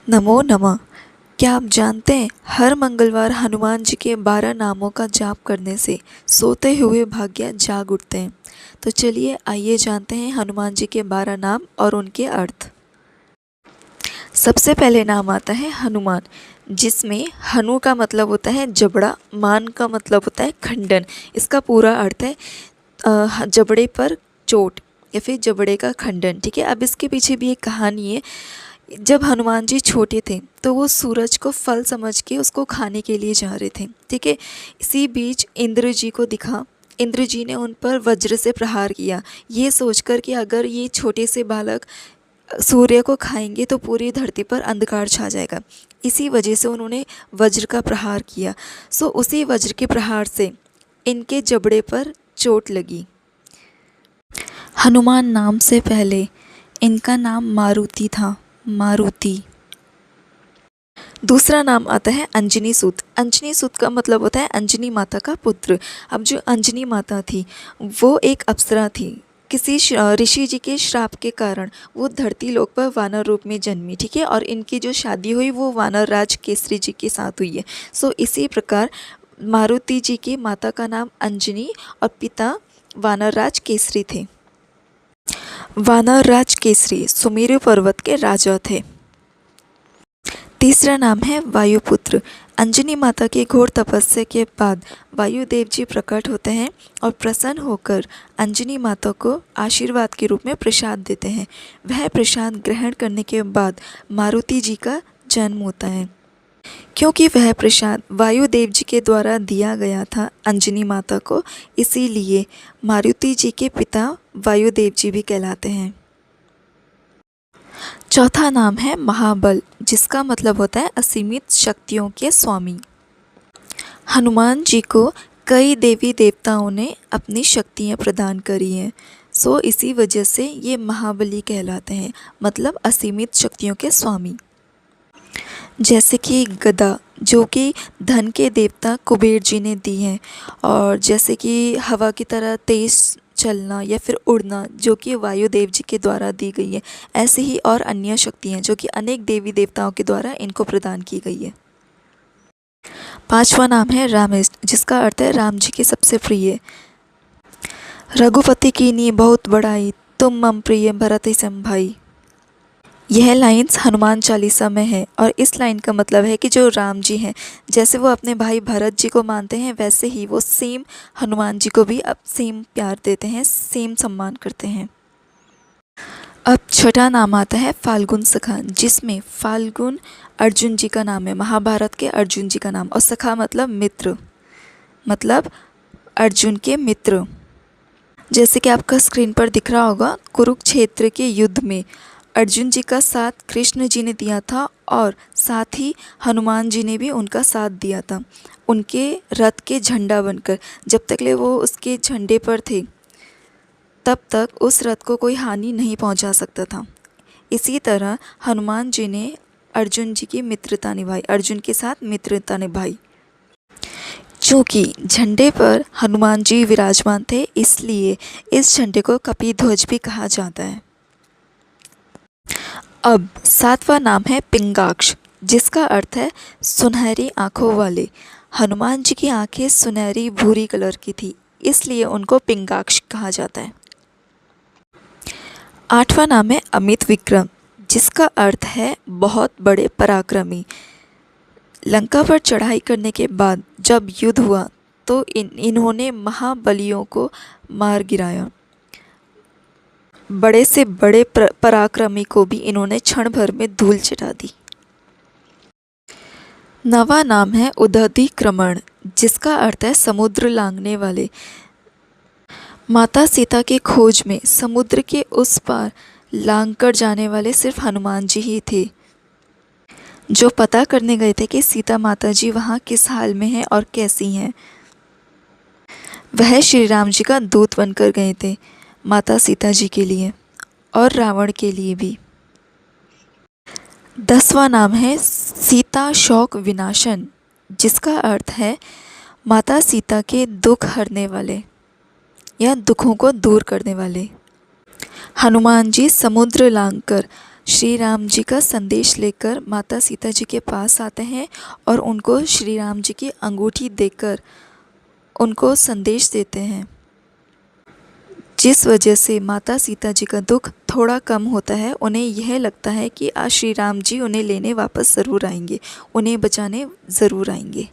नमो नमः। क्या आप जानते हैं हर मंगलवार हनुमान जी के 12 नामों का जाप करने से सोते हुए भाग्य जाग उठते हैं। तो चलिए आइए जानते हैं हनुमान जी के 12 नाम और उनके अर्थ। सबसे पहले नाम आता है हनुमान, जिसमें हनु का मतलब होता है जबड़ा, मान का मतलब होता है खंडन। इसका पूरा अर्थ है जबड़े पर चोट या फिर जबड़े का खंडन। ठीक है, अब इसके पीछे भी एक कहानी है। जब हनुमान जी छोटे थे तो वो सूरज को फल समझ के उसको खाने के लिए जा रहे थे। ठीक है, इसी बीच इंद्र जी को दिखा। इंद्र जी ने उन पर वज्र से प्रहार किया, ये सोचकर कि अगर ये छोटे से बालक सूर्य को खाएंगे तो पूरी धरती पर अंधकार छा जाएगा। इसी वजह से उन्होंने वज्र का प्रहार किया। सो उसी वज्र के प्रहार से इनके जबड़े पर चोट लगी। हनुमान नाम से पहले इनका नाम मारुति था, मारुति। दूसरा नाम आता है अंजनी सूत। अंजनी सूत का मतलब होता है अंजनी माता का पुत्र। अब जो अंजनी माता थी वो एक अप्सरा थी। किसी ऋषि जी के श्राप के कारण वो धरती लोक पर वानर रूप में जन्मी। ठीक है, और इनकी जो शादी हुई वो वानर राज केसरी जी के साथ हुई है। सो इसी प्रकार मारुति जी की माता का नाम अंजनी और पिता वानर राज केसरी थे। वानर राज केसरी सुमेरु पर्वत के राजा थे। तीसरा नाम है वायुपुत्र। अंजनी माता की घोर तपस्या के बाद वायुदेव जी प्रकट होते हैं और प्रसन्न होकर अंजनी माता को आशीर्वाद के रूप में प्रसाद देते हैं। वह प्रसाद ग्रहण करने के बाद मारुति जी का जन्म होता है। क्योंकि वह प्रसाद वायुदेव जी के द्वारा दिया गया था अंजनी माता को, इसीलिए मारुति जी के पिता वायुदेव जी भी कहलाते हैं। चौथा नाम है महाबल, जिसका मतलब होता है असीमित शक्तियों के स्वामी। हनुमान जी को कई देवी देवताओं ने अपनी शक्तियाँ प्रदान करी हैं। सो इसी वजह से ये महाबली कहलाते हैं, मतलब असीमित शक्तियों के स्वामी। जैसे कि गदा, जो कि धन के देवता कुबेर जी ने दी हैं, और जैसे कि हवा की तरह तेज चलना या फिर उड़ना, जो कि वायुदेव जी के द्वारा दी गई है। ऐसे ही और अन्य शक्तियाँ जो कि अनेक देवी देवताओं के द्वारा इनको प्रदान की गई है। पांचवा नाम है रामिष्ट, जिसका अर्थ है राम जी के सबसे प्रिय। रघुपति कीन्ही बहुत बड़ाई, तुम मम प्रिय भरत सम भाई। यह लाइन्स हनुमान चालीसा में है, और इस लाइन का मतलब है कि जो राम जी हैं, जैसे वो अपने भाई भरत जी को मानते हैं, वैसे ही वो सेम हनुमान जी को भी अब सेम प्यार देते हैं, सेम सम्मान करते हैं। अब छठा नाम आता है फाल्गुन सखा, जिसमें फाल्गुन अर्जुन जी का नाम है, महाभारत के अर्जुन जी का नाम, और सखा मतलब मित्र, मतलब अर्जुन के मित्र। जैसे कि आपका स्क्रीन पर दिख रहा होगा, कुरुक्षेत्र के युद्ध में अर्जुन जी का साथ कृष्ण जी ने दिया था, और साथ ही हनुमान जी ने भी उनका साथ दिया था, उनके रथ के झंडा बनकर। जब तक ले वो उसके झंडे पर थे तब तक उस रथ को कोई हानि नहीं पहुंचा सकता था। इसी तरह हनुमान जी ने अर्जुन जी की मित्रता निभाई, अर्जुन के साथ मित्रता निभाई। चूँकि झंडे पर हनुमान जी विराजमान थे, इसलिए इस झंडे को कपिध्वज भी कहा जाता है। अब सातवां नाम है पिंगाक्ष, जिसका अर्थ है सुनहरी आँखों वाले। हनुमान जी की आँखें सुनहरी भूरी कलर की थी, इसलिए उनको पिंगाक्ष कहा जाता है। आठवां नाम है अमित विक्रम, जिसका अर्थ है बहुत बड़े पराक्रमी। लंका पर चढ़ाई करने के बाद जब युद्ध हुआ तो इन्होंने महाबलियों को मार गिराया। बड़े से बड़े पराक्रमी को भी इन्होंने क्षण भर में धूल चटा दी। नवा नाम है उदधिक्रमण, जिसका अर्थ है समुद्र लांघने वाले। माता सीता की खोज में समुद्र के उस पार लांघ कर जाने वाले सिर्फ हनुमान जी ही थे, जो पता करने गए थे कि सीता माता जी वहाँ किस हाल में हैं और कैसी हैं। वह श्री राम जी का दूत बनकर गए थे, माता सीता जी के लिए और रावण के लिए भी। 10वां नाम है सीता शोक विनाशन, जिसका अर्थ है माता सीता के दुख हरने वाले या दुखों को दूर करने वाले। हनुमान जी समुद्र लांघकर श्री राम जी का संदेश लेकर माता सीता जी के पास आते हैं और उनको श्री राम जी की अंगूठी देकर उनको संदेश देते हैं, जिस वजह से माता सीता जी का दुख थोड़ा कम होता है। उन्हें यह लगता है कि आज श्री राम जी उन्हें लेने वापस ज़रूर आएंगे, उन्हें बचाने ज़रूर आएंगे।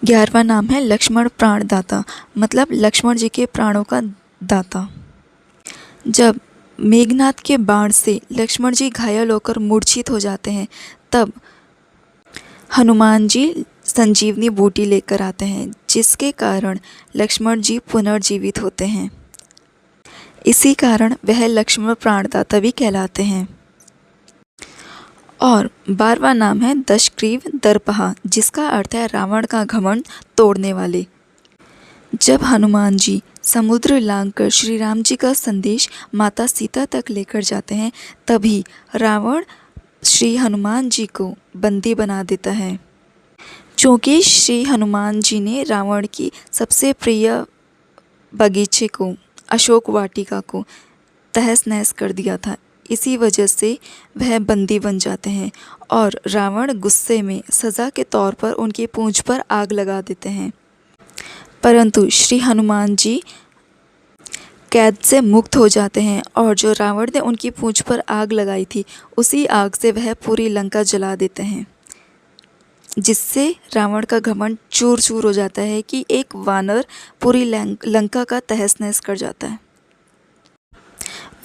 11वां नाम है लक्ष्मण प्राणदाता, मतलब लक्ष्मण जी के प्राणों का दाता। जब मेघनाथ के बाण से लक्ष्मण जी घायल होकर मूर्छित हो जाते हैं, तब हनुमान जी संजीवनी बूटी लेकर आते हैं, जिसके कारण लक्ष्मण जी पुनर्जीवित होते हैं। इसी कारण वह लक्ष्मण प्राणदाता भी कहलाते हैं। और 12वां नाम है दशग्रीव दर्पहा, जिसका अर्थ है रावण का घमंड तोड़ने वाले। जब हनुमान जी समुद्र लांघकर श्री राम जी का संदेश माता सीता तक लेकर जाते हैं, तभी रावण श्री हनुमान जी को बंदी बना देता है, क्योंकि श्री हनुमान जी ने रावण की सबसे प्रिय बगीचे को, अशोक वाटिका को तहस नहस कर दिया था। इसी वजह से वह बंदी बन जाते हैं और रावण गुस्से में सज़ा के तौर पर उनकी पूंछ पर आग लगा देते हैं। परंतु श्री हनुमान जी कैद से मुक्त हो जाते हैं और जो रावण ने उनकी पूंछ पर आग लगाई थी, उसी आग से वह पूरी लंका जला देते हैं, जिससे रावण का घमंड चूर चूर हो जाता है कि एक वानर पूरी लंका का तहस नहस कर जाता है।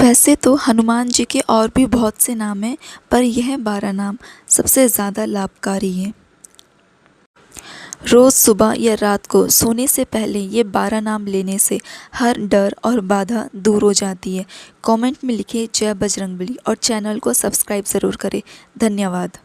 वैसे तो हनुमान जी के और भी बहुत से नाम हैं, पर यह 12 नाम सबसे ज़्यादा लाभकारी हैं। रोज़ सुबह या रात को सोने से पहले ये 12 नाम लेने से हर डर और बाधा दूर हो जाती है। कमेंट में लिखिए जय बजरंगबली और चैनल को सब्सक्राइब ज़रूर करें। धन्यवाद।